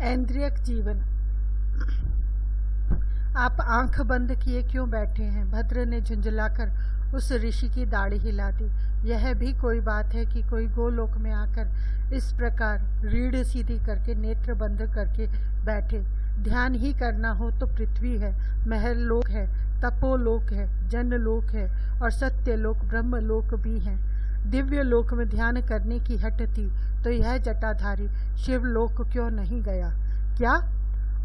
ऐन्द्रियक जीवन। आप आंख बंद किए क्यों बैठे हैं? भद्र ने झुंझलाकर उस ऋषि की दाढ़ी हिला दी। यह भी कोई बात है कि कोई गोलोक में आकर इस प्रकार रीढ़ सीधी करके नेत्र बंद करके बैठे। ध्यान ही करना हो तो पृथ्वी है, महल लोक है, तपोलोक है, जनलोक है और सत्यलोक ब्रह्मलोक भी है। दिव्य लोक में ध्यान करने की हट थी तो यह जटाधारी शिवलोक क्यों नहीं गया? क्या?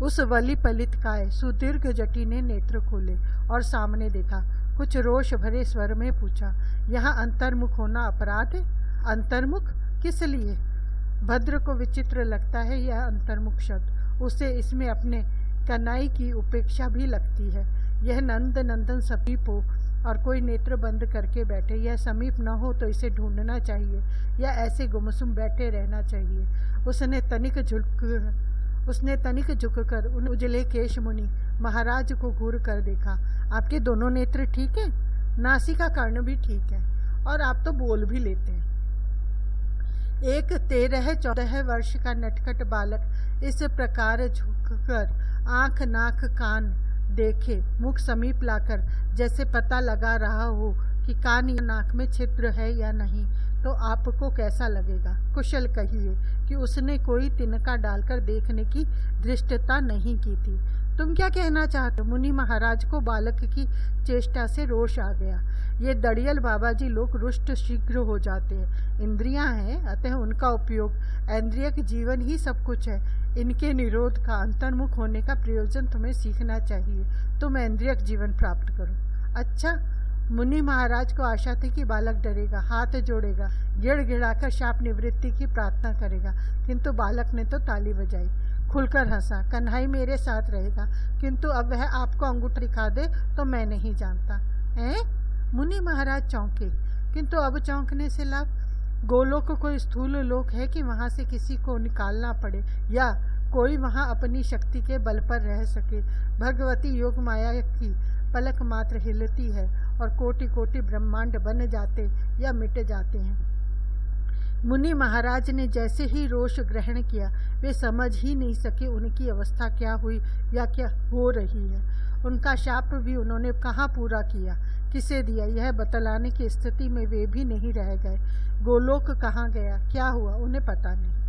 उस वली पलित काय सुदीर्घ जटी ने नेत्र खोले और सामने देखा। कुछ रोष भरे स्वर में पूछा, यहाँ अंतर्मुख होना अपराध है? अंतर्मुख किस लिए? भद्र को विचित्र लगता है यह अंतर्मुख शब्द। उसे इसमें अपने कनाई की उपेक्षा भी लगती है। यह नंद नंदन समीप हो और कोई नेत्र बंद करके बैठे। यह समीप न हो तो इसे ढूंढना चाहिए या ऐसे गुमसुम बैठे रहना चाहिए। उसने तनिक झुककर उन उजले केश मुनि महाराज को घूर कर देखा। आपके दोनों नेत्र ठीक हैं, नासिका कर्ण भी ठीक है और आप तो बोल भी लेते हैं। एक 13-14 वर्ष का नटखट बालक इस प्रकार झुककर आंख नाक कान देखे, मुख समीप लाकर जैसे पता लगा रहा हो कि कान या नाक में छिद्र है या नहीं, तो आपको कैसा लगेगा? कुशल कहिए कि उसने कोई तिनका डालकर देखने की धृष्टता नहीं की थी। तुम क्या कहना चाहते हो? मुनि महाराज को बालक की चेष्टा से रोष आ गया। ये दड़ियल बाबा जी लोग रुष्ट शीघ्र हो जाते हैं। इंद्रियां हैं, अतः उनका उपयोग, ऐन्द्रियक जीवन ही सब कुछ है। इनके निरोध का, अंतर्मुख होने का प्रयोजन तुम्हें सीखना चाहिए। तुम ऐन्द्रियक जीवन प्राप्त करो। अच्छा, मुनि महाराज को आशा थी कि बालक डरेगा, हाथ जोड़ेगा, गिड़गिड़ाकर शाप निवृत्ति की प्रार्थना करेगा, किंतु बालक ने तो ताली बजाई, खुलकर हंसा। कन्हई मेरे साथ रहेगा, किंतु अब वह आपको अंगूठा दिखा दे तो मैं नहीं जानता। हैं? मुनि महाराज चौंके, किंतु अब चौंकने से लाभ? गोलोक कोई स्थूल लोक है कि वहां से किसी को निकालना पड़े या कोई वहां अपनी शक्ति के बल पर रह सके? भगवती योग माया की पलक मात्र हिलती है और कोटि कोटि ब्रह्मांड बन जाते या मिट जाते हैं। मुनि महाराज ने जैसे ही रोष ग्रहण किया, वे समझ ही नहीं सके उनकी अवस्था क्या हुई या क्या हो रही है। उनका शाप भी उन्होंने कहाँ पूरा किया, किसे दिया, यह बतलाने की स्थिति में वे भी नहीं रह गए। गोलोक कहाँ गया, क्या हुआ, उन्हें पता नहीं।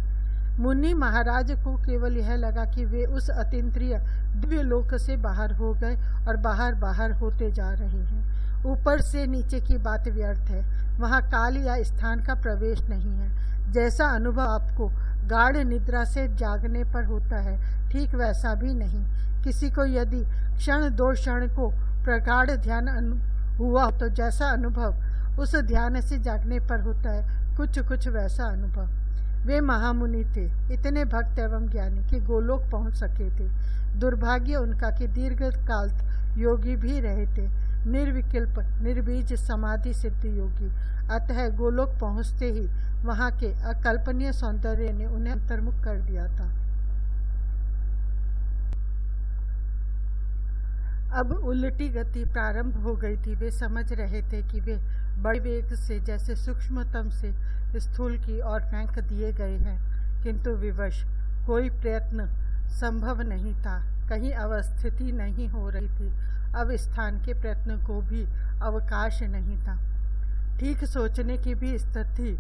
मुनि महाराज को केवल यह लगा कि वे उस अतीन्द्रिय दिव्य लोक से बाहर हो गए और बाहर बाहर होते जा रहे हैं। ऊपर से नीचे की बात व्यर्थ है, वहाँ काल या स्थान का प्रवेश नहीं है। जैसा अनुभव आपको गाढ़ निद्रा से जागने पर होता है, ठीक वैसा भी नहीं। किसी को यदि क्षण 2 क्षण को प्रगाढ़ ध्यान हुआ तो जैसा अनुभव उस ध्यान से जागने पर होता है, कुछ कुछ वैसा अनुभव। वे महामुनि थे, इतने भक्त एवं ज्ञानी कि गोलोक पहुंच सके थे। दुर्भाग्य उनका कि दीर्घ काल योगी भी रहे थे, निर्विकल्प निर्बीज समाधि सिद्ध योगी। अतः गोलोक पहुंचते ही वहां के अकल्पनीय सौंदर्य ने उन्हें अंतर्मुख कर दिया था। अब उल्टी गति प्रारंभ हो गई थी। वे समझ रहे थे कि वे बड़े वेग से जैसे सूक्ष्मतम से स्थूल की ओर फेंक दिए गए हैं, किंतु विवश कोई प्रयत्न संभव नहीं था। कहीं अवस्थिति नहीं हो रही थी। अब स्थान के प्रयत्न को भी अवकाश नहीं था। ठीक सोचने की भी स्थिति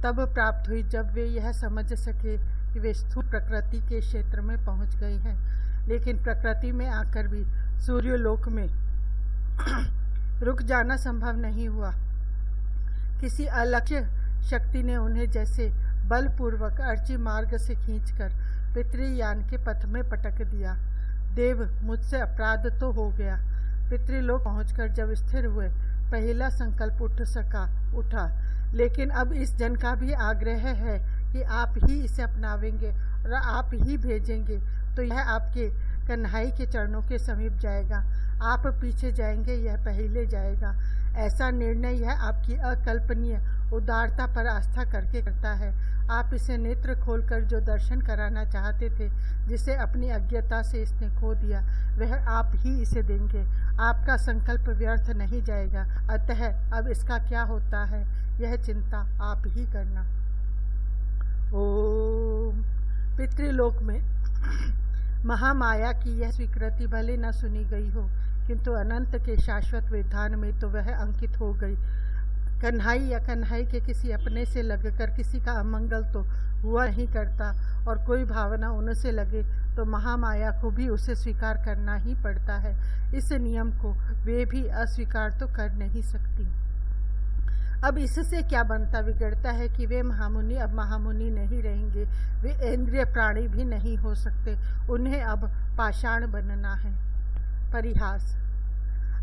तब प्राप्त हुई जब वे यह समझ सके कि वे स्थूल प्रकृति के क्षेत्र में पहुंच गए हैं, लेकिन प्रकृति में आकर भी सूर्यलोक में रुक जाना संभव नहीं हुआ। किसी अलक्ष्य शक्ति ने उन्हें जैसे बलपूर्वक अर्ची मार्ग से खींचकर पितृयान के पथ में पटक दिया। देव, मुझसे अपराध तो हो गया। पितृलोक पहुंचकर जब स्थिर हुए, पहला संकल्प उठा, लेकिन अब इस जन का भी आग्रह है कि आप ही इसे अपनावेंगे और आप ही भेजेंगे, तो यह आपके कन्हई के चरणों के समीप जाएगा। आप पीछे जाएंगे, यह पहले जाएगा। ऐसा निर्णय यह आपकी अकल्पनीय उदारता पर आस्था करके करता है। आप इसे नेत्र खोलकर जो दर्शन कराना चाहते थे, जिसे अपनी अज्ञता से इसने खो दिया, वह आप ही इसे देंगे। आपका संकल्प व्यर्थ नहीं जाएगा। अतः अब इसका क्या होता है, यह चिंता आप ही करना। ओम। पितृलोक में महामाया की यह स्वीकृति भले न सुनी गई हो, किंतु अनंत के शाश्वत विधान में तो वह अंकित हो गई। कन्हाई या कन्हाई के किसी अपने से लगकर किसी का अमंगल तो हुआ नहीं करता, और कोई भावना उनसे लगे तो महामाया को भी उसे स्वीकार करना ही पड़ता है। इस नियम को वे भी अस्वीकार तो कर नहीं सकती। अब इससे क्या बनता बिगड़ता है कि वे महामुनि अब महामुनि नहीं रहेंगे, वे इंद्रिय प्राणी भी नहीं हो सकते, उन्हें अब पाषाण बनना है। परिहास।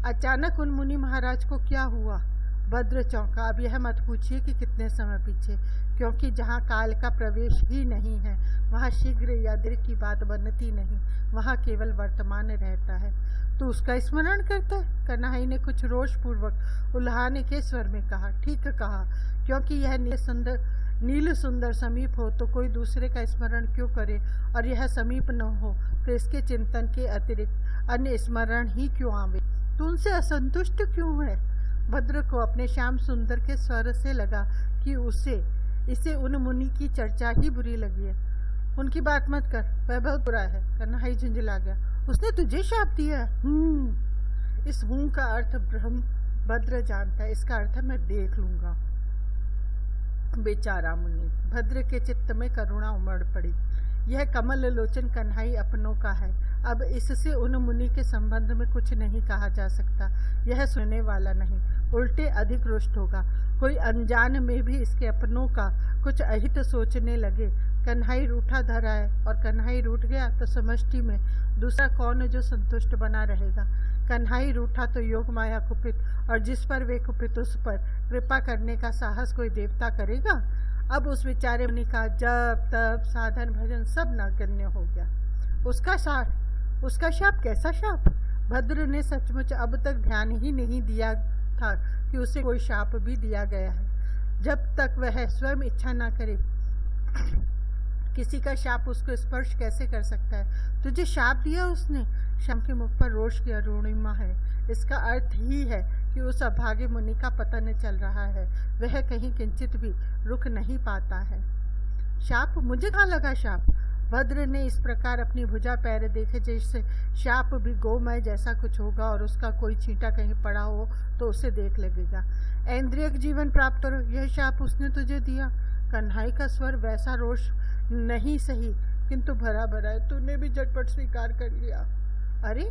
अचानक उन मुनि महाराज को क्या हुआ? भद्र चौंका। अब यह मत पूछिए कि कितने समय पीछे, क्योंकि जहाँ काल का प्रवेश ही नहीं है वहाँ शीघ्र या देर की बात बनती नहीं, वहाँ केवल वर्तमान रहता है। तो उसका स्मरण करता है? कन्हई ने कुछ रोष पूर्वक उल्हाने के स्वर में कहा। ठीक कहा, क्योंकि यह नील सुंदर समीप हो तो कोई दूसरे का स्मरण क्यों करे, और यह समीप न हो तो इसके चिंतन के अतिरिक्त अन्य स्मरण ही क्यों आवे। तू उनसे असंतुष्ट क्यों है? भद्र को अपने श्याम सुंदर के स्वर से लगा कि इसे उन मुनि की चर्चा ही बुरी लगी है। उनकी बात मत कर, वह बहुत बुरा है। कन्हई झुंझला गया। उसने तुझे शाप दिया? इस हूं का अर्थ ब्रह्म भद्र जानता है, इसका अर्थ मैं देख लूंगा। बेचारा मुनि। भद्र के चित्त में करुणा उमड़ पड़ी। यह कमल लोचन कन्हई अपनों का है, अब इससे उन मुनि के संबंध में कुछ नहीं कहा जा सकता। यह सुनने वाला नहीं, उल्टे अधिक रुष्ट होगा। कोई अनजान में भी इसके अपनों का कुछ अहित सोचने लगे। कन्हई रूठा धरा है, और कन्हई रूठ गया तो समष्टि में दूसरा कौन जो संतुष्ट बना रहेगा। कन्हई रूठा तो योग माया कुपित, और जिस पर वे कुपित उस पर कृपा करने का साहस कोई देवता करेगा। अब उस बेचारे मुनि का जप तप साधन भजन सब नगण्य हो गया। उसका शाप कैसा शाप? भद्र ने सचमुच अब तक ध्यान ही नहीं दिया था कि उसे कोई शाप भी दिया गया है। जब तक वह स्वयं इच्छा न करे किसी का शाप उसको स्पर्श कैसे कर सकता है? तुझे शाप दिया उसने? श्याम के मुख पर रोष की अरुणिमा है। इसका अर्थ ही है कि उस अभागे मुनि का पतन चल रहा है, वह कहीं किंचित भी रुक नहीं पाता है। शाप? मुझे कहाँ लगा शाप? भद्र ने इस प्रकार अपनी भुजा पैर देखे जैसे शाप भी गोमय जैसा कुछ होगा, और उसका कोई छींटा कहीं पड़ा हो तो उसे देख लगेगा। ऐन्द्रियक जीवन प्राप्त करो, यह शाप उसने तुझे दिया? कन्हई का स्वर वैसा रोष नहीं सही, किंतु भरा भरा है। तूने भी झटपट स्वीकार कर लिया। अरे!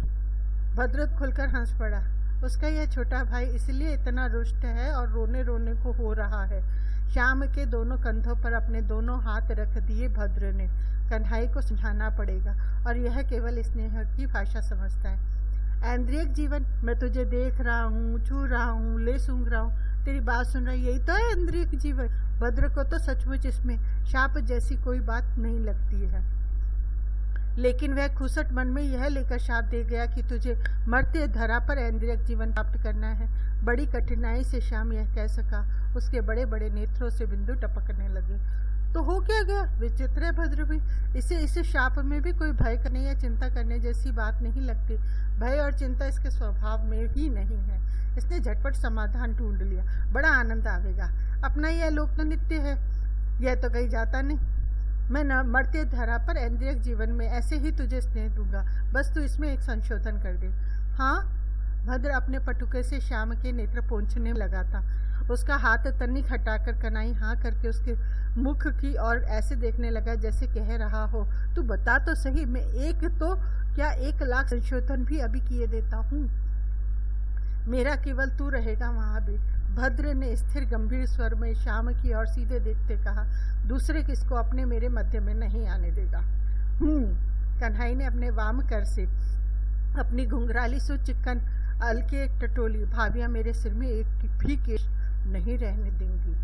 भद्र खुलकर हंस पड़ा। उसका यह छोटा भाई इसलिए इतना रुष्ट है और रोने रोने को हो रहा है। श्याम के दोनों कंधों पर अपने दोनों हाथ रख दिए भद्र ने। कन्हई को समझाना पड़ेगा, और यह केवल स्नेह की भाषा समझता है। ऐन्द्रियक जीवन? मैं तुझे देख रहा हूँ, छू रहा हूँ, ले सूंघ रहा हूँ, तेरी बात सुन रहा, यही तो है ऐन्द्रियक जीवन। भद्र को तो सचमुच इसमें शाप जैसी कोई बात नहीं लगती है, लेकिन वह खुसट मन में यह लेकर शाप दे गया कि तुझे मर्त्य धरा पर ऐन्द्रियक जीवन प्राप्त करना है। बड़ी कठिनाई से श्याम यह कह सका। उसके बड़े बड़े नेत्रों से बिंदु टपकने लगे। तो हो क्या गया? विचित्र है भद्र भी। इसे शाप में भी कोई भय करने या चिंता करने जैसी बात नहीं लगती। भय और चिंता इसके स्वभाव में ही नहीं है। इसने झटपट समाधान ढूंढ लिया। बड़ा आनंद आवेगा। अपना यह लोक तो नित्य है, यह तो कहीं जाता नहीं। मैं न मर्त्य धरा पर ऐन्द्रियक जीवन में ऐसे ही तुझे स्नेह दूंगा, बस तू इसमें एक संशोधन कर दे। हाँ? भद्र अपने पटुके से श्याम के नेत्र पोंछने लगा था। उसका हाथ तनिक हटाकर कन्हई हाँ करके उसके मुख की ओर ऐसे देखने लगा जैसे कह रहा हो, तू बता तो सही, मैं एक तो क्या 1,00,000 संशोधन भी अभी किए देता हूँ। मेरा केवल तू रहेगा वहाँ भी। भद्र ने स्थिर गंभीर स्वर में श्याम की ओर सीधे देखते कहा, दूसरे किसको अपने मेरे मध्य में नहीं आने देगा। कन्हई ने अपने वाम कर से अपनी घुंघराली सो चिकन अलके एक टटोली। भाभियां मेरे सिर में एक भी केश नहीं रहने देंगी,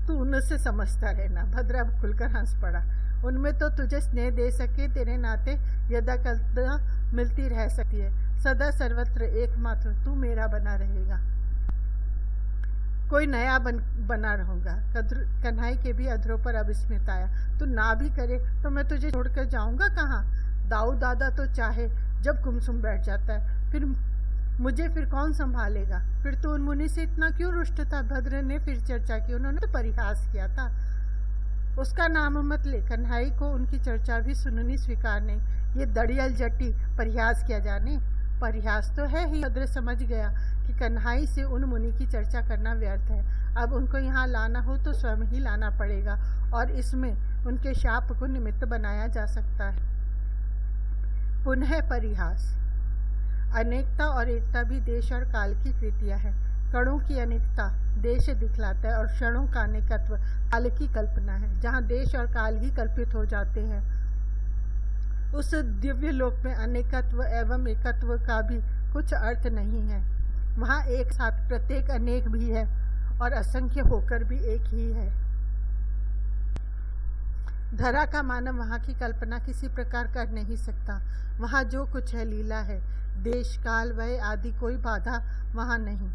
तू उनसे समझता रहना। भद्र अब खुलकर हंस पड़ा। उनमें तो तुझे स्नेह दे सके तेरे नाते यदा कदा मिलती रह सकती है। सदा सर्वत्र एकमात्र तू मेरा बना रहेगा, कोई नया बना रहूंगा। कन्हई के भी अधरों पर अब स्मित आया। तू ना भी करे तो मैं तुझे छोड़कर जाऊंगा कहाँ? दाऊ दादा तो चाहे जब गुमसुम बैठ जाता है, फिर मुझे कौन संभालेगा? फिर तो उन मुनि से इतना क्यों रुष्ट था? भद्र ने फिर चर्चा की। उन्होंने तो परिहास किया था। उसका नाम मत ले। कन्हई को उनकी चर्चा भी सुननी स्वीकार नहीं। ये दड़ियल जट्टी परिहास किया जाने। परिहास तो है ही। भद्र समझ गया कि कन्हई से उन मुनि की चर्चा करना व्यर्थ है। अब उनको यहाँ लाना हो तो स्वयं ही लाना पड़ेगा और इसमें उनके शाप को निमित्त बनाया जा सकता है। पुनः परिहास। अनेकता और एकता भी देश और काल की कृतियां हैं। कणों की अनेकता देश दिखलाता है और क्षणों का अनेकत्व काल की कल्पना है। जहाँ देश और काल ही कल्पित हो जाते हैं, उस दिव्य लोक में अनेकत्व एवं एकत्व का भी कुछ अर्थ नहीं है। वहाँ एक साथ प्रत्येक अनेक भी है और असंख्य होकर भी एक ही है। धरा का मानव वहाँ की कल्पना किसी प्रकार कर नहीं सकता। वहाँ जो कुछ है लीला है। देश काल वय आदि कोई बाधा वहाँ नहीं।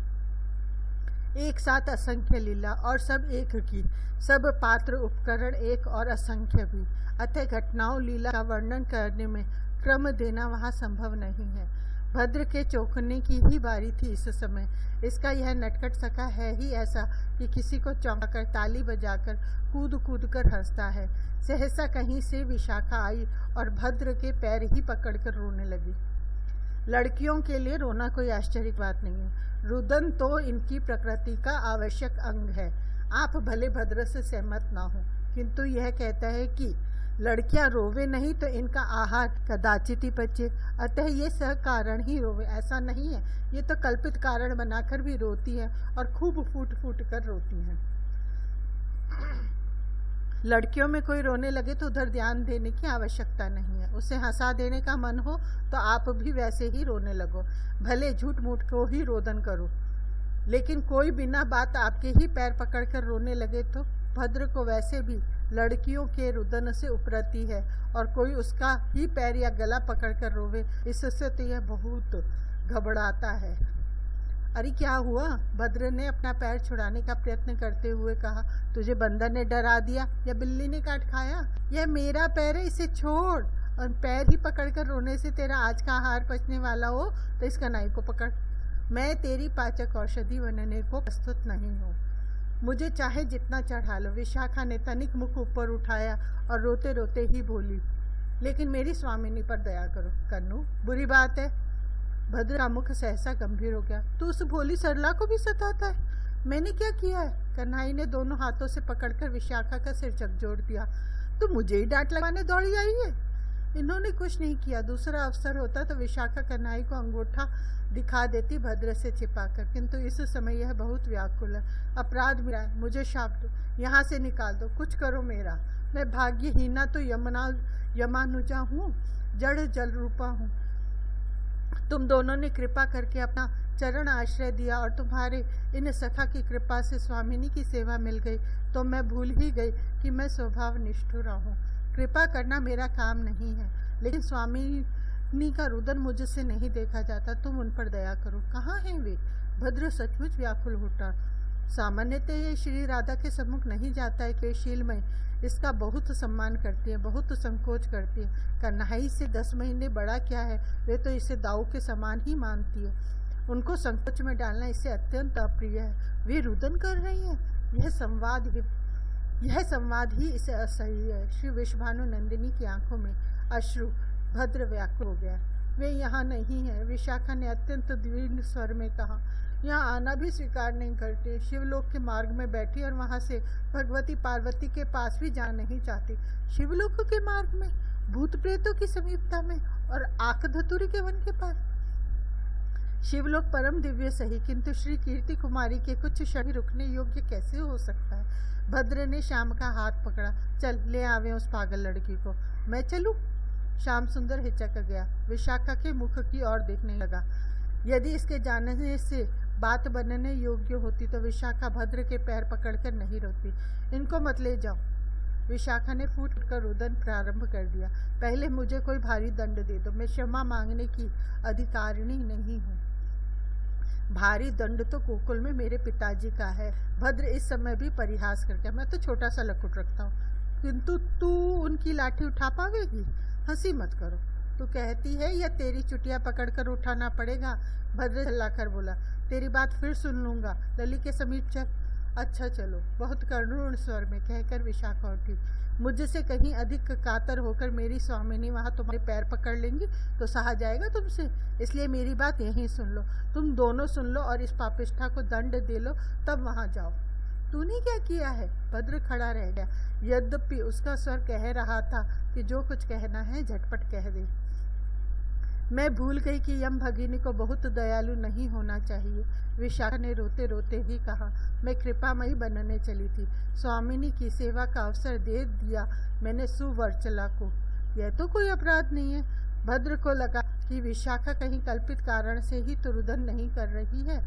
एक साथ असंख्य लीला और सब एक की। सब पात्र उपकरण एक और असंख्य भी। अतः घटनाओं लीला का वर्णन करने में क्रम देना वहाँ संभव नहीं है। भद्र के चौंकने की ही बारी थी इस समय। इसका यह नटखट सखा है ही ऐसा कि किसी को चौंकाकर ताली बजाकर कूद कूद कर हंसता है। सहसा कहीं से विशाखा आई और भद्र के पैर ही पकड़कर रोने लगी। लड़कियों के लिए रोना कोई आश्चर्य की बात नहीं है। रुदन तो इनकी प्रकृति का आवश्यक अंग है। आप भले भद्र से सहमत ना हो, किंतु यह कहता है कि लड़कियां रोवे नहीं तो इनका आहार कदाचित ही पचे। अतः ये कारण ही रोवे ऐसा नहीं है। ये तो कल्पित कारण बनाकर भी रोती है और खूब फूट फूट कर रोती हैं। लड़कियों में कोई रोने लगे तो उधर ध्यान देने की आवश्यकता नहीं है। उसे हंसा देने का मन हो तो आप भी वैसे ही रोने लगो। भले झूठ मूठ को ही रोदन करो, लेकिन कोई बिना बात आपके ही पैर पकड़कर रोने लगे तो भद्र को वैसे भी लड़कियों के रुदन से उपरती है और कोई उसका ही पैर या गला पकड़कर रोवे, इससे तो यह बहुत घबराता है। अरे क्या हुआ? भद्र ने अपना पैर छुड़ाने का प्रयत्न करते हुए कहा। तुझे बंदर ने डरा दिया या बिल्ली ने काट खाया? यह मेरा पैर है, इसे छोड़। और पैर ही पकड़कर रोने से तेरा आज का आहार पचने वाला हो तो इस कन्हई को पकड़। मैं तेरी पाचक औषधि बनने को प्रस्तुत नहीं हूँ। मुझे चाहे जितना चढ़ा लो। विशाखा ने तनिक मुख ऊपर उठाया और रोते रोते ही बोली, लेकिन मेरी स्वामिनी पर दया करो। कन्नू, बुरी बात है। भद्र का मुख सहसा गंभीर हो गया। तू उस भोली सरला को भी सताता है? मैंने क्या किया है? कन्हई ने दोनों हाथों से पकड़कर विशाखा का सिर झकझोर दिया। तो मुझे ही डांट लगाने दौड़ी आई है? इन्होंने कुछ नहीं किया। दूसरा अवसर होता तो विशाखा कन्हई को अंगूठा दिखा देती भद्र से छिपाकर, किंतु इस समय यह बहुत व्याकुल है। अपराध मेरा है, मुझे शाप दो, यहाँ से निकाल दो, कुछ करो मेरा। मैं भाग्यहीना तो यमानुजा हूँ, जड़ जल रूपा हूँ। तुम दोनों ने कृपा करके अपना चरण आश्रय दिया और तुम्हारे इन सखा की कृपा से स्वामिनी की सेवा मिल गई, तो मैं भूल ही गई कि मैं स्वभाव निष्ठुर हूँ। कृपा करना मेरा काम नहीं है, लेकिन स्वामिनी का रुदन मुझसे नहीं देखा जाता। तुम उन पर दया करो। कहाँ हैं वे? भद्र सचमुच व्याकुल उठा। सामान्यतः ये श्री राधा के सम्मुख नहीं जाता है कि शीलमय इसका बहुत सम्मान करती है, बहुत संकोच करती है। कन्हई से 10 महीने बड़ा क्या है, वे तो इसे दाऊ के समान ही मानती है। उनको संकोच में डालना इससे अत्यंत अप्रिय है। वे रुदन कर रही हैं। यह संवाद ही इसे असह्य है। श्री विश्वभानु नंदिनी की आंखों में अश्रु। भद्र व्याकुल हो गया। वे यहाँ नहीं है। विशाखा ने अत्यंत दीन स्वर में कहा। यहाँ आना भी स्वीकार नहीं करते। शिवलोक के मार्ग में बैठी और वहाँ से भगवती पार्वती के पास भी जाना नहीं चाहती। शिवलोक के मार्ग में, भूत प्रेतों की समीपता में और आख धतुरी के वन के पास। शिवलोक परम दिव्य सही, किंतु श्री कीर्ति कुमारी के कुछ क्षण रुकने योग्य कैसे हो सकता है? भद्र ने श्याम का हाथ पकड़ा। चल ले आवे उस पागल लड़की को। मैं चलूं? श्याम सुंदर हिचक गया। विशाखा के मुख की ओर देखने लगा। यदि इसके जानने से बात बनने योग्य होती तो विशाखा भद्र के पैर पकड़कर नहीं रोती। इनको मत ले जाओ। विशाखा ने फूट कर रुदन प्रारंभ कर दिया। पहले मुझे कोई भारी दंड दे दो। मैं क्षमा मांगने की अधिकारिणी नहीं हूँ। भारी दंड तो गोकुल में मेरे पिताजी का है। भद्र इस समय भी परिहास करके, मैं तो छोटा सा लकुट रखता हूँ, किंतु तू उनकी लाठी उठा पावेगी? हंसी मत करो। तू कहती है या तेरी चुटिया पकड़कर उठाना पड़ेगा? भद्र चिल्लाकर बोला। तेरी बात फिर सुन लूंगा। लली के समीप चल। अच्छा चलो, बहुत करुण स्वर में कहकर विशाखा उठी। मुझसे कहीं अधिक कातर होकर मेरी स्वामिनी वहाँ तुम्हारे पैर पकड़ लेंगी तो सहा जाएगा तुमसे, इसलिए मेरी बात यहीं सुन लो। तुम दोनों सुन लो और इस पापिष्ठा को दंड दे लो, तब वहाँ जाओ। तूने क्या किया है? भद्र खड़ा रह गया। यद्यपि उसका स्वर कह रहा था कि जो कुछ कहना है झटपट कह दे। मैं भूल गई कि यम भगिनी को बहुत दयालु नहीं होना चाहिए, विशाखा ने रोते रोते ही कहा। मैं कृपामयी बनने चली थी, स्वामिनी की सेवा का अवसर दे दिया मैंने सुवर्चला को। यह तो कोई अपराध नहीं है। भद्र को लगा कि विशाखा कहीं कल्पित कारण से ही तो रुदन नहीं कर रही है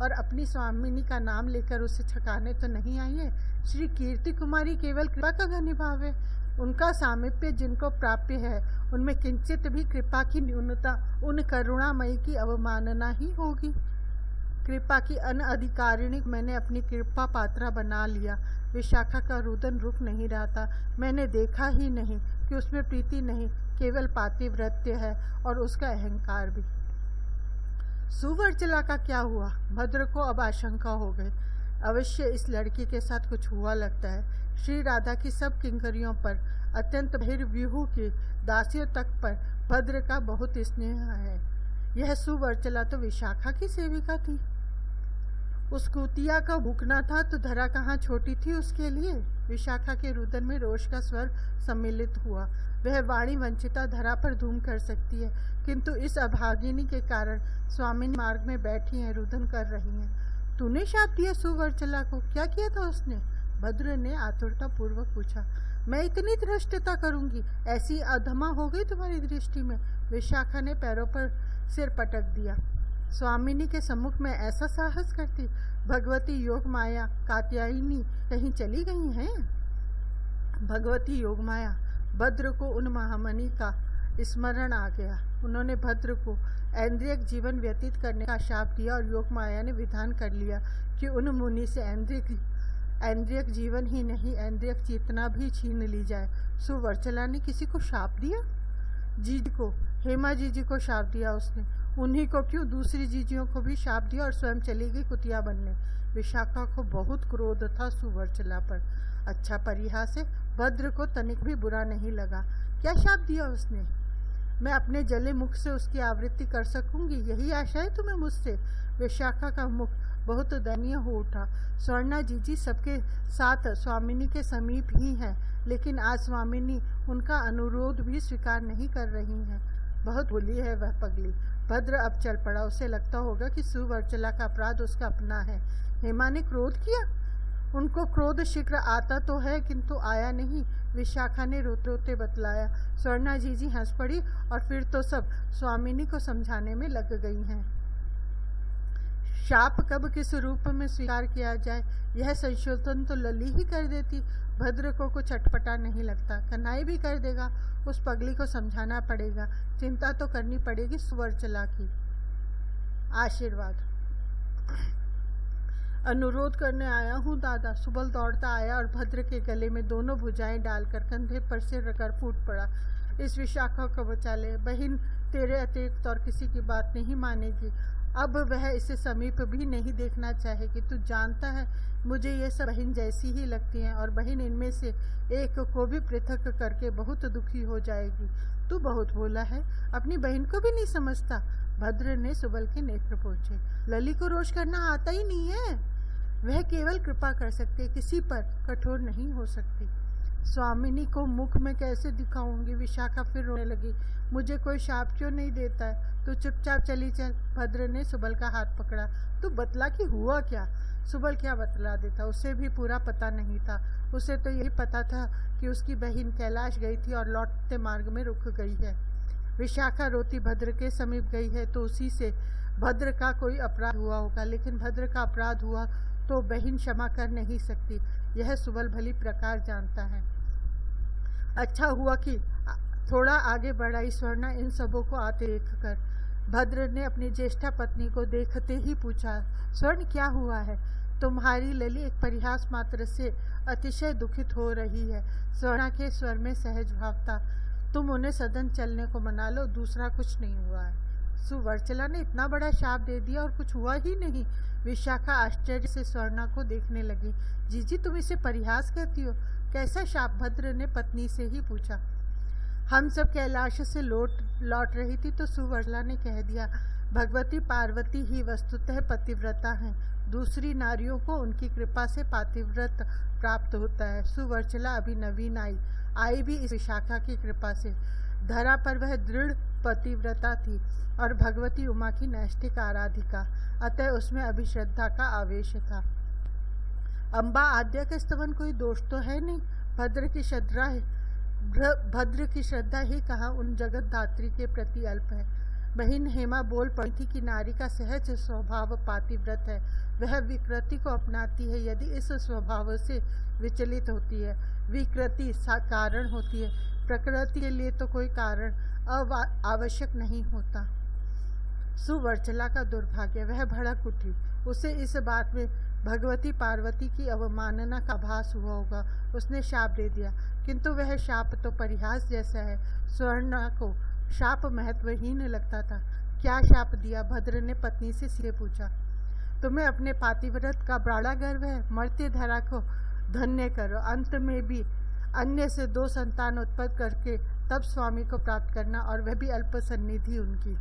और अपनी स्वामिनी का नाम लेकर उसे छकाने तो नहीं आई है। श्री कीर्ति कुमारी केवल कृपा का निभाव है। उनका सामीप्य जिनको प्राप्य है उनमें किंचित भी कृपा की न्यूनता उन करुणामयी की अवमानना ही होगी। कृपा की अनधिकारिणी मैंने अपनी कृपा पात्रा बना लिया। विशाखा का रुदन रुक नहीं रहा था। मैंने देखा ही नहीं कि उसमें प्रीति नहीं, केवल पातिव्रत्य है और उसका अहंकार भी। सुवर्चला का क्या हुआ? भद्र को अब आशंका हो गई। अवश्य इस लड़की के साथ कुछ हुआ लगता है। श्री राधा की सब किंकरियों पर, अत्यंत बहिर्व्यूह की दासियों तक पर भद्र का बहुत स्नेह है। यह सुवर्चला तो विशाखा की सेविका थी। उस कुतिया का भूखना था तो धरा कहाँ छोटी थी उसके लिए। विशाखा के रुदन में रोष का स्वर सम्मिलित हुआ। वह वाणी वंचिता धरा पर धूम कर सकती है, किंतु इस अभागिनी के कारण स्वामिनी मार्ग में बैठी हैं, रुदन कर रही हैं। तूने शाप दिया सुवर्चला को? क्या किया था उसने? भद्र ने आतुरता पूर्वक पूछा। मैं इतनी धृष्टता करूंगी? ऐसी अधमा हो गई तुम्हारी दृष्टि में? विशाखा ने पैरों पर सिर पटक दिया। स्वामिनी के सम्मुख में ऐसा साहस करती? भगवती योग माया कात्यायनी कहीं चली गई हैं? भगवती योग माया। भद्र को उन महामणि का स्मरण आ गया। उन्होंने भद्र को ऐन्द्रियक जीवन व्यतीत करने का शाप दिया और योग माया ने विधान कर लिया कि उन मुनि से ऐन्द्रियक जीवन ही नहीं, ऐन्द्रियक चेतना भी छीन ली जाए। सुवर्चला ने किसी को शाप दिया? जीजी को, हेमा जीजी को शाप दिया उसने। उन्हीं को क्यों, दूसरी जीजियों को भी शाप दिया और स्वयं चली गई कुतिया बनने। विशाखा को बहुत क्रोध था सुवर्चला पर। अच्छा परिहास है। भद्र को तनिक भी बुरा नहीं लगा। क्या शाप दिया उसने? मैं अपने जले मुख से उसकी आवृत्ति कर सकूंगी, यही आशा है तुम्हें मुझसे? विशाखा का मुख बहुत दयनीय हो उठा। स्वर्णा जीजी सबके साथ स्वामिनी के समीप ही है, लेकिन आज स्वामिनी उनका अनुरोध भी स्वीकार नहीं कर रही हैं। बहुत भूली है वह पगली। भद्र अब चल पड़ा। उसे लगता होगा कि सुवर्चला का अपराध उसका अपना है। हेमा ने क्रोध किया? उनको क्रोध शीघ्र आता तो है, किंतु आया नहीं। विशाखा ने रोते रोते बतलाया। स्वर्णा जीजी हंस पड़ी और फिर तो सब स्वामिनी को समझाने में लग गई हैं। शाप कब किस रूप में स्वीकार किया जाए, यह संशोधन तो लली ही कर देती। भद्र को कुछ अटपटा नहीं लगता। कन्हई भी कर देगा। उस पगली को समझाना पड़ेगा। चिंता तो करनी पड़ेगी सुवर्चला की। आशीर्वाद। अनुरोध करने आया हूँ दादा। सुबल दौड़ता आया और भद्र के गले में दोनों भुजाएं डालकर कंधे पर सिर रखकर फूट पड़ा। इस विशाखा को बचा ले। बहन तेरे अतिरिक्त और किसी की बात नहीं मानेगी। अब वह इसे समीप भी नहीं देखना चाहेगी। तू जानता है मुझे ये सब बहन जैसी ही लगती हैं और बहन इनमें से एक को भी पृथक करके बहुत दुखी हो जाएगी। तू बहुत भोला है, अपनी बहन को भी नहीं समझता। भद्र ने सुबल के नेत्र पोंछे। लली को रोष करना आता ही नहीं है। वह केवल कृपा कर सकती, किसी पर कठोर नहीं हो सकती। स्वामिनी को मुख में कैसे दिखाऊंगी? विशाखा फिर रोने लगी। मुझे कोई शाप क्यों नहीं देता है? तू चुपचाप चली चल। भद्र ने सुबल का हाथ पकड़ा। तू बतला कि हुआ क्या? सुबल क्या बतला देता? उसे भी पूरा पता नहीं था। उसे तो यही पता था कि उसकी बहन कैलाश गई थी और लौटते मार्ग में रुक गई है। विशाखा रोती भद्र के समीप गई है तो उसी से भद्र का कोई अपराध हुआ होगा, लेकिन भद्र का अपराध हुआ तो बहन क्षमा कर नहीं सकती। यह सुबल भली प्रकार जानता है। अच्छा हुआ कि थोड़ा आगे बढ़ाई स्वर्णा इन सबों को आते देखकर। भद्र ने अपनी ज्येष्ठा पत्नी को देखते ही पूछा, स्वर्ण क्या हुआ है? तुम्हारी लली एक परिहास मात्र से अतिशय दुखित हो रही है। स्वर्णा के स्वर में सहज भाव था। तुम उन्हें सदन चलने को मना लो, दूसरा कुछ नहीं हुआ है। सुवर्चला ने इतना बड़ा शाप दे दिया और कुछ हुआ ही नहीं। विशाखा आश्चर्य से स्वर्णा को देखने लगी। जीजी, तुम इसे परिहास कहती हो? कैसा शाप? भद्र ने पत्नी से ही पूछा। हम सब कैलाश से लौट रही थी तो सुवर्चला ने कह दिया, भगवती पार्वती ही वस्तुतः पतिव्रता हैं। दूसरी नारियों को उनकी कृपा से पातिव्रत प्राप्त होता है। सुवर्चला अभी नवीन आई भी इस विशाखा की कृपा से। धरा पर वह दृढ़ पतिव्रता थी और भगवती उमा की नैष्ठिक आराधिका, अतः उसमें अभी श्रद्धा का आवेश था। अम्बा आद्या के स्तवन कोई दोष तो है नहीं। भद्र की श्रद्धा ही कहा उन जगत धात्री के प्रति अल्प है। बहन हेमा बोल पड़ी थी कि नारी का सहज स्वभाव पातिव्रत है। वह विकृति को अपनाती है यदि इस स्वभाव से विचलित होती है। विकृति कारण होती है, प्रकृति के लिए तो कोई कारण आवश्यक नहीं होता। सुवर्चला का दुर्भाग्य, वह भड़क उठी। उसे इस बात में भगवती पार्वती की अवमानना का आभास हुआ होगा। उसने शाप दे दिया, किंतु वह शाप तो परिहास जैसा है। स्वर्णा को शाप महत्वहीन लगता था। क्या शाप दिया? भद्र ने पत्नी से सीधे पूछा। तुम्हें अपने पातिव्रत का बड़ा गर्व है। मर्त्य धरा को धन्य करो, अंत में भी अन्य से 2 संतान उत्पन्न करके तब स्वामी को प्राप्त करना, और वह भी अल्प सन्निधि उनकी।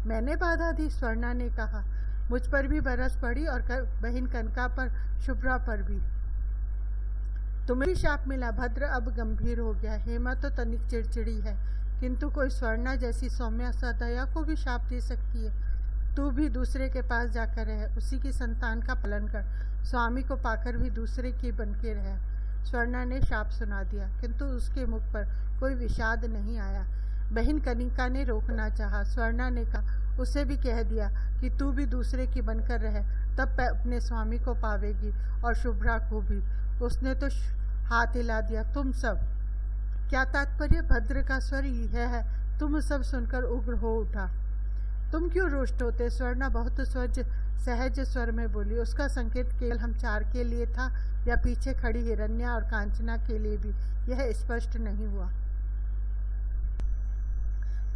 मैंने बाधा दी, स्वर्णा ने कहा। मुझ पर भी बरस पड़ी और बहन कनका पर, शुभ्रा पर भी। तुम्हें भी शाप मिला। भद्र अब गंभीर हो गया। हेमा तो तनिक चिड़चिड़ी है, किंतु कोई स्वर्णा जैसी सौम्या सदया को भी शाप दे सकती है। तू भी दूसरे के पास जाकर रह, उसी की संतान का पालन कर। स्वामी को पाकर भी दूसरे की बनके रह। स्वर्णा ने शाप सुना दिया, किंतु उसके मुख पर कोई विषाद नहीं आया। बहन कनिका ने रोकना चाहा। स्वर्णा ने कहा, उसे भी कह दिया कि तू भी दूसरे की बनकर रह, तब अपने स्वामी को पावेगी, और शुभ्रा को भी। उसने तो हाथ हिला दिया। तुम सब क्या तात्पर्य? भद्र का स्वर यह है। तुम सब सुनकर उग्र हो उठा। तुम क्यों रुष्ट होते? स्वर्णा बहुत सहज स्वर में बोली। उसका संकेत केवल हम 4 के लिए था या पीछे खड़ी हिरण्या और कांचना के लिए भी, यह स्पष्ट नहीं हुआ।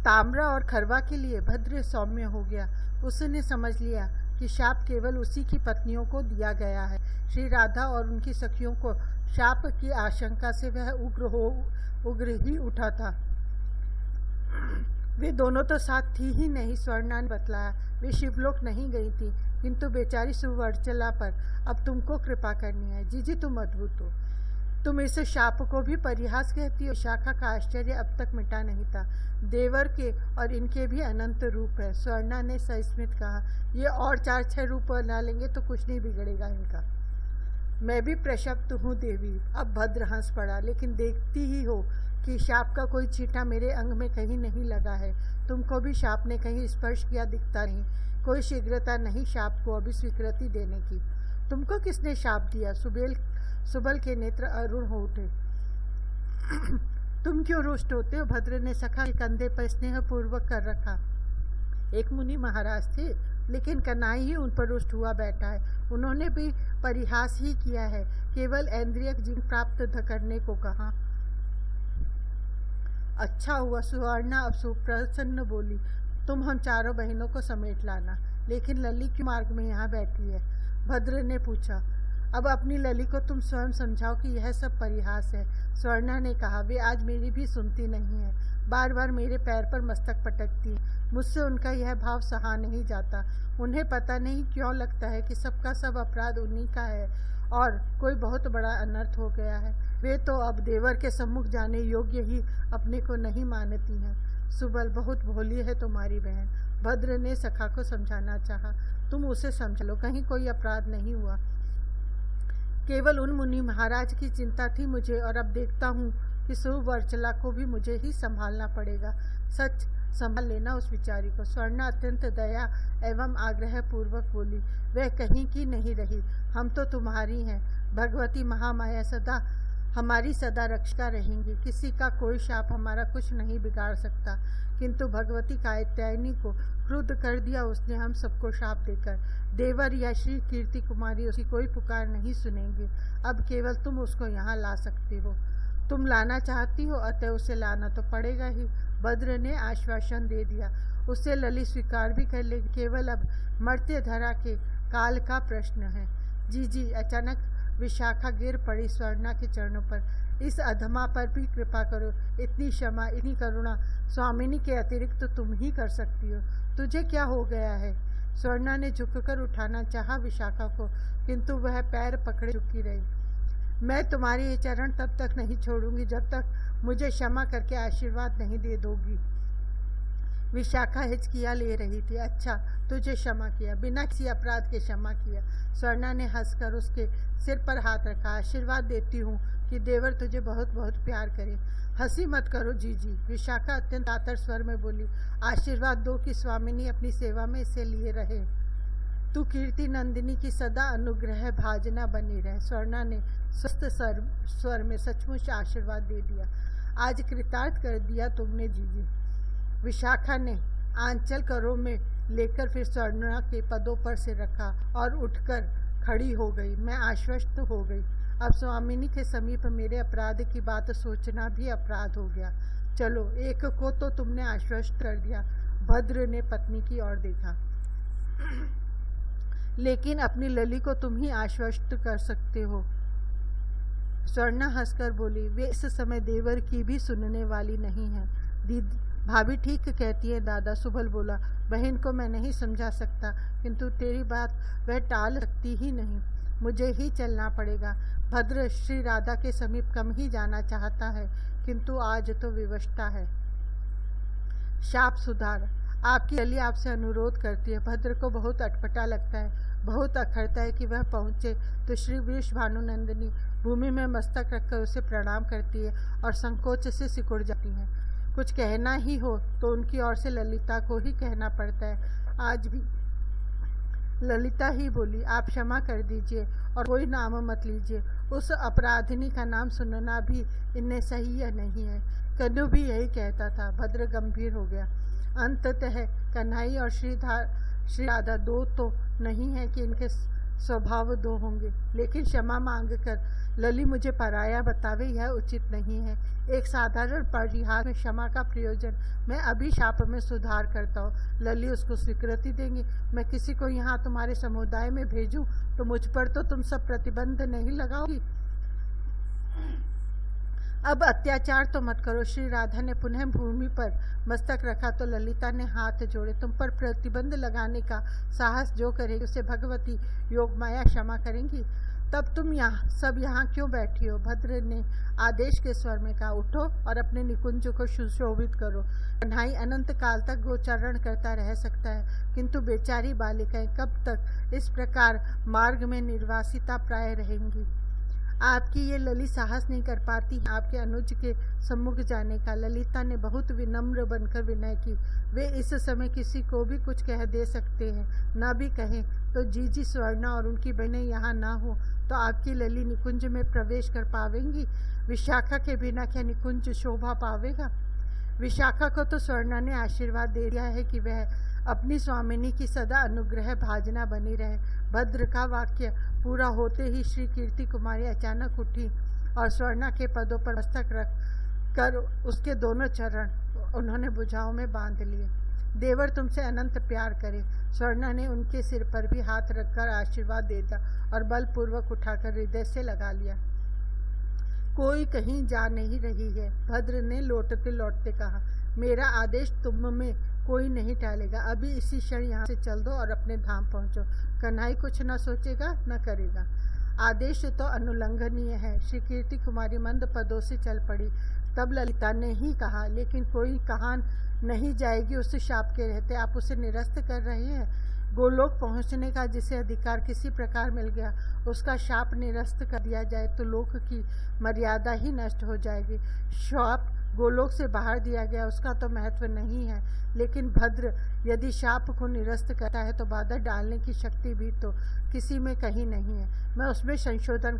ताम्रा और खरवा के लिए। भद्र सौम्य हो गया। उसने समझ लिया कि शाप केवल उसी की पत्नियों को दिया गया है। श्री राधा और उनकी सखियों को शाप की आशंका से वह उग्र ही उठा था। वे दोनों तो साथ थी ही नहीं। स्वर्णा ने बतलाया, वे शिवलोक नहीं गई थी, किंतु बेचारी सुवर्चला पर अब तुमको कृपा करनी है। जीजी, तुम अद्भुत हो। तुम इस शाप को भी परिहास कहती हो। शाखा का आश्चर्य अब तक मिटा नहीं था। देवर के और इनके भी अनंत रूप है। स्वर्णा ने सस्मित कहा, ये और 4-6 रूप बना लेंगे तो कुछ नहीं बिगड़ेगा इनका। मैं भी प्रशप्त हूँ देवी। अब भद्र हंस पड़ा। लेकिन देखती ही हो कि शाप का कोई छींटा मेरे अंग में कहीं नहीं लगा है। तुमको भी शाप ने कहीं स्पर्श किया दिखता नहीं। कोई शीघ्रता नहीं शाप को अभी स्वीकृति देने की। तुमको किसने शाप दिया? सुबल के नेत्र अरुण हो उठे। तुम क्यों रुष्ट होते हो? भद्र ने सखा के कंधे पर स्नेह पूर्वक कर रखा। एक मुनि महाराज थे, लेकिन कन्हई ही उन पर रुष्ट हुआ बैठा है। उन्होंने भी परिहास ही किया है, केवल ऐन्द्रियक जीवन प्राप्त करने को कहा। अच्छा हुआ। सुवर्णा अब सुप्रसन्न बोली, तुम हम 4 बहनों को समेट लाना। लेकिन लली क्यों मार्ग में यहाँ बैठी है? भद्र ने पूछा। अब अपनी लली को तुम स्वयं समझाओ कि यह सब परिहास है। स्वर्णा ने कहा, वे आज मेरी भी सुनती नहीं है। बार बार मेरे पैर पर मस्तक पटकती। मुझसे उनका यह भाव सहा नहीं जाता। उन्हें पता नहीं क्यों लगता है कि सबका सब अपराध उन्हीं का है और कोई बहुत बड़ा अनर्थ हो गया है। वे तो अब देवर के सम्मुख जाने योग्य ही अपने को नहीं मानती हैं। सुबल, बहुत भोली है तुम्हारी बहन। भद्र ने सखा को समझाना चाहा। तुम उसे समझ लो, कहीं कोई अपराध नहीं हुआ। केवल उन मुनि महाराज की चिंता थी मुझे, और अब देखता हूँ कि सुवर्चला को भी मुझे ही संभालना पड़ेगा। सच संभाल लेना उस बिचारी को। स्वर्णा अत्यंत दया एवं आग्रह पूर्वक बोली, वह कहीं की नहीं रही। हम तो तुम्हारी हैं। भगवती महामाया सदा हमारी सदा रक्षा रहेंगी। किसी का कोई शाप हमारा कुछ नहीं बिगाड़ सकता। किंतु भगवती कात्यायनी को क्रुद्ध कर दिया उसने हम सबको शाप देकर। देवर या श्री कीर्ति कुमारी उसकी कोई पुकार नहीं सुनेंगे। अब केवल तुम उसको यहाँ ला सकती हो। तुम लाना चाहती हो, अतः उसे लाना तो पड़ेगा ही। भद्र ने आश्वासन दे दिया। उसे लली स्वीकार भी कर लेगी, केवल अब मर्त्य धरा के काल का प्रश्न है। जी। अचानक विशाखा गिर पड़ी स्वर्णा के चरणों पर। इस अधमा पर भी कृपा करो, इतनी क्षमा, इतनी करुणा स्वामिनी के अतिरिक्त तो तुम ही कर सकती हो। तुझे क्या हो गया है? स्वर्णा ने झुककर उठाना चाहा विशाखा को, किंतु वह पैर पकड़े झुकी रही। मैं तुम्हारे ये चरण तब तक नहीं छोड़ूंगी जब तक मुझे क्षमा करके आशीर्वाद नहीं दे दोगी। विशाखा हिचकिया ले रही थी। अच्छा, तुझे क्षमा किया, बिना किसी अपराध के क्षमा किया। स्वर्णा ने हंसकर उसके सिर पर हाथ रखा। आशीर्वाद देती हूँ कि देवर तुझे बहुत बहुत प्यार करे। हंसी मत करो जीजी, विशाखा अत्यंत आतर स्वर में बोली। आशीर्वाद दो कि स्वामिनी अपनी सेवा में इसे लिए रहे। तू कीर्ति नंदिनी की सदा अनुग्रह भाजना बनी रहे। स्वर्णा ने स्वस्थ स्वर में सचमुच आशीर्वाद दे दिया। आज कृतार्थ कर दिया तुमने जीजी। विशाखा ने आंचल करों में लेकर फिर स्वर्णा के पदों पर से रखा और उठकर खड़ी हो गई। मैं आश्वस्त हो गई। अब स्वामिनी के समीप मेरे अपराध की बात सोचना भी अपराध हो गया। चलो, एक को तो तुमने आश्वस्त कर दिया। भद्र ने पत्नी की ओर देखा। लेकिन अपनी लली को तुम ही आश्वस्त कर सकते हो। स्वर्णा हंसकर बोली, वे इस समय देवर की भी सुनने वाली नहीं है। दीदी भाभी ठीक कहती है दादा। सुबल बोला, बहन को मैं नहीं समझा सकता, किंतु तेरी बात वह टाल सकती ही नहीं। मुझे ही चलना पड़ेगा। भद्र श्री राधा के समीप कम ही जाना चाहता है, किंतु आज तो विवशता है। शाप सुधार, आपकी लली आपसे अनुरोध करती है। भद्र को बहुत अटपटा लगता है, बहुत अखरता है कि वह पहुँचे तो श्री वृष भानुनंदिनी भूमि में मस्तक रखकर उसे प्रणाम करती है और संकोच से सिकुड़ जाती है। कुछ कहना ही हो तो उनकी ओर से ललिता को ही कहना पड़ता है। आज भी ललिता ही बोली, आप क्षमा कर दीजिए और कोई नाम मत लीजिए। उस अपराधिनी का नाम सुनना भी इन्हें सही या नहीं है। कन्नू भी यही कहता था। भद्र गंभीर हो गया। अंततः कन्हई और श्री राधा दो तो नहीं है कि इनके स्वभाव दो होंगे, लेकिन क्षमा मांगकर लली मुझे पराया बतावे यह उचित नहीं है। एक साधारण परिहार में क्षमा का प्रयोजन मैं अभिशाप में सुधार करता हूँ। लली उसको स्वीकृति देंगी। मैं किसी को यहाँ तुम्हारे समुदाय में भेजूं तो मुझ पर तो तुम सब प्रतिबंध नहीं लगाओगी। अब अत्याचार तो मत करो। श्री राधा ने पुनः भूमि पर मस्तक रखा तो ललिता ने हाथ जोड़े। तुम पर प्रतिबंध लगाने का साहस जो करेगी उसे भगवती योगमाया क्षमा करेंगी। तब तुम सब यहाँ क्यों बैठी हो? भद्र ने आदेश के स्वर में कहा, उठो और अपने निकुंज को सुशोभित करो। कन्हई अनंत काल तक गोचारण करता रह सकता है, किंतु बेचारी बालिकाएं कब तक इस प्रकार मार्ग में निर्वासिता प्राय रहेंगी। आपकी ये लली साहस नहीं कर पाती आपके अनुज के सम्मुख जाने का। ललिता ने बहुत विनम्र बनकर विनय की। वे इस समय किसी को भी कुछ कह दे सकते हैं, न भी कहें तो जीजी स्वर्णा और उनकी बहनें यहाँ ना हो तो आपकी लली निकुंज में प्रवेश कर पावेंगी। विशाखा के बिना क्या निकुंज शोभा पावेगा? विशाखा को तो स्वर्णा ने आशीर्वाद दे दिया है कि वह अपनी स्वामिनी की सदा अनुग्रह भाजना बनी रहे। भद्र का वाक्य पूरा होते ही श्री कीर्ति कुमारी अचानक उठी और स्वर्णा के पदों पर मस्तक रख कर उसके दोनों चरण उन्होंने भुजाओं में बांध लिए। देवर तुमसे अनंत प्यार करे। स्वर्णा ने उनके सिर पर भी हाथ रखकर आशीर्वाद देता और बलपूर्वक उठाकर हृदय से लगा लिया। कोई कहीं जा नहीं रही है, भद्र ने लौटते लौटते कहा। मेरा आदेश तुम में कोई नहीं टालेगा। अभी इसी क्षण यहाँ से चल दो और अपने धाम पहुँचो। कन्हई कुछ न सोचेगा न करेगा। आदेश तो अनुल्लंघनीय है। श्री कीर्ति कुमारी मंद पदों से चल पड़ी। तब ललिता ने ही कहा, लेकिन कोई कहाँ नहीं जाएगी उस शाप के रहते। आप उसे निरस्त कर रहे हैं। गोलोक पहुँचने का जिसे अधिकार किसी प्रकार मिल गया उसका शाप निरस्त कर दिया जाए तो लोक की मर्यादा ही नष्ट हो जाएगी। शाप गोलोक से बाहर दिया गया उसका तो महत्व नहीं है, लेकिन भद्र यदि शाप को निरस्त करता है तो बाधा डालने की शक्ति भी तो किसी में कहीं नहीं है। मैं उसमें संशोधन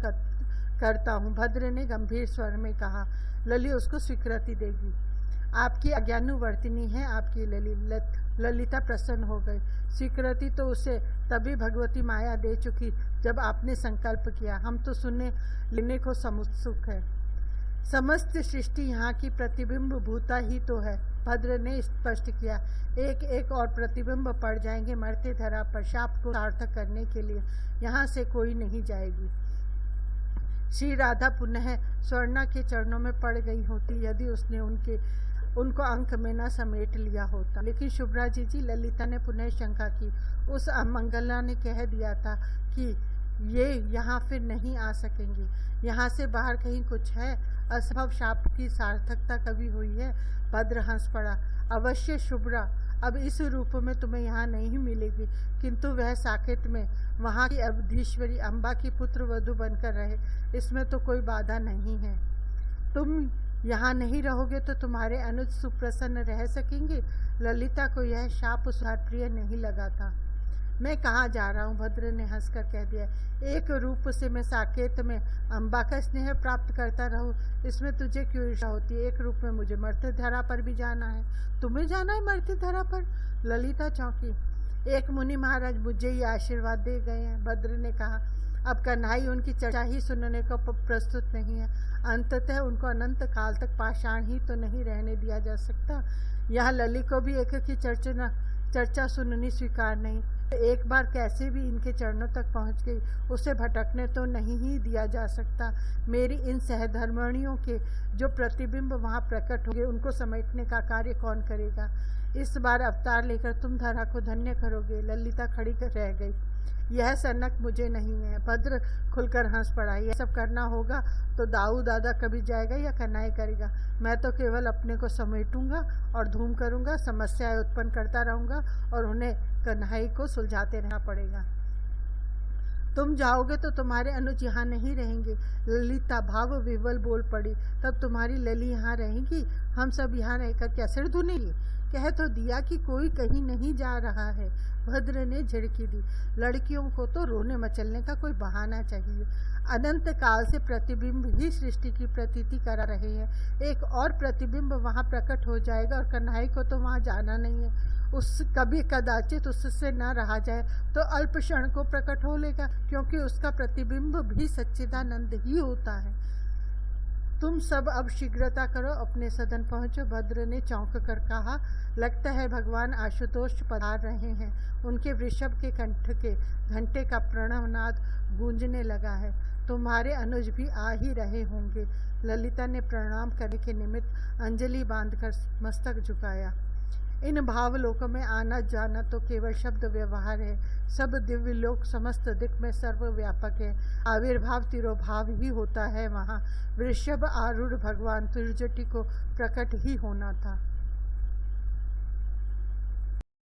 करता हूँ, भद्र ने गंभीर स्वर में कहा। लली उसको स्वीकृति देगी। आपकी आज्ञानुवर्तिनी है आपकी ललिता प्रसन्न हो गई। स्वीकृति तो उसे तभी भगवती माया दे चुकी जब आपने संकल्प किया। हम तो सुनने लेने को समुत्सुक है। समस्त सृष्टि यहाँ की प्रतिबिंब भूता ही तो है। भद्र ने स्पष्ट किया। एक एक और प्रतिबिंब पड़ जाएंगे मरते धरा पर। शाप को सार्थक करने के लिए यहाँ से कोई नहीं जाएगी। श्री राधा पुनः स्वर्णा के चरणों में पड़ गई होती यदि उसने उनको अंक में न समेट लिया होता। लेकिन शुभ्रा जी, ललिता ने पुनः शंका की। उस अमंगला ने कह दिया था कि ये यहाँ फिर नहीं आ सकेंगे। यहाँ से बाहर कहीं कुछ है। असंभव शाप की सार्थकता कभी हुई है? भद्र हंस पड़ा। अवश्य शुभ्रा, अब इस रूप में तुम्हें यहाँ नहीं मिलेगी, किंतु वह साकेत में वहाँ की अवधीश्वरी अम्बा की पुत्र वधू बनकर रहे, इसमें तो कोई बाधा नहीं है। तुम यहाँ नहीं रहोगे तो तुम्हारे अनुज सुप्रसन्न रह सकेंगे? ललिता को यह शाप प्रिय नहीं लगा था। मैं कहाँ जा रहा हूँ? भद्र ने हंसकर कह दिया। एक रूप से मैं साकेत में अम्बा का स्नेह प्राप्त करता रहूँ, इसमें तुझे क्यों ईर्ष्या होती है? एक रूप में मुझे मर्त्य धरा पर भी जाना है। तुम्हें जाना है मर्त्य धरा पर? ललिता चौंकी। एक मुनि महाराज मुझे ये आशीर्वाद दे गए हैं, भद्र ने कहा। अब कन्हई उनकी चर्चा ही सुनने को प्रस्तुत नहीं है। अंततः उनको अनंत काल तक पाषाण ही तो नहीं रहने दिया जा सकता। यहाँ लली को भी एक की चर्चा सुननी स्वीकार नहीं। एक बार कैसे भी इनके चरणों तक पहुंच गई, उसे भटकने तो नहीं ही दिया जा सकता। मेरी इन सहधर्मणियों के जो प्रतिबिंब वहां प्रकट होंगे, उनको समेटने का कार्य कौन करेगा? इस बार अवतार लेकर तुम धरा को धन्य करोगे। ललिता खड़ी रह गई। यह सनक मुझे नहीं है। भद्र खुलकर हंस पड़ा। यह सब करना होगा तो दाऊ दादा कभी जाएगा या कन्हई करेगा? मैं तो केवल अपने को समेटूंगा और धूम करूंगा, समस्याएं उत्पन्न करता रहूंगा और उन्हें कन्हई को सुलझाते रहना पड़ेगा। तुम जाओगे तो तुम्हारे अनुज यहाँ नहीं रहेंगे। ललिता भाव विवल बोल पड़ी। तब तुम्हारी लली यहाँ रहेगी, हम सब यहाँ रहकर क्या सिर धुनेंगे? कह तो दिया कि कोई कहीं नहीं जा रहा है। भद्र ने झिड़की दी। लड़कियों को तो रोने मचलने का कोई बहाना चाहिए। अनंत काल से प्रतिबिंब ही सृष्टि की प्रतीति करा रहे हैं। एक और प्रतिबिंब वहां प्रकट हो जाएगा और कन्हई को तो वहां जाना नहीं है। उस कभी कदाचित उससे न रहा जाए तो अल्प क्षण को प्रकट हो लेगा, क्योंकि उसका प्रतिबिंब भी सच्चिदानंद ही होता है। तुम सब अब शीघ्रता करो, अपने सदन पहुंचो। भद्र ने चौंक कर कहा। लगता है भगवान आशुतोष पधार रहे हैं। उनके वृषभ के कंठ के घंटे का प्रणवनाद गूंजने लगा है। तुम्हारे अनुज भी आ ही रहे होंगे। ललिता ने प्रणाम करने के निमित्त अंजलि बांधकर मस्तक झुकाया। इन भावलोकों में आना जाना तो केवल शब्द व्यवहार है। सब दिव्य लोक समस्त दिक में सर्वव्यापक है। आविर्भाव तिरोभाव ही होता है। वहाँ वृषभ आरूढ़ भगवान तिरुजटी को प्रकट ही होना था।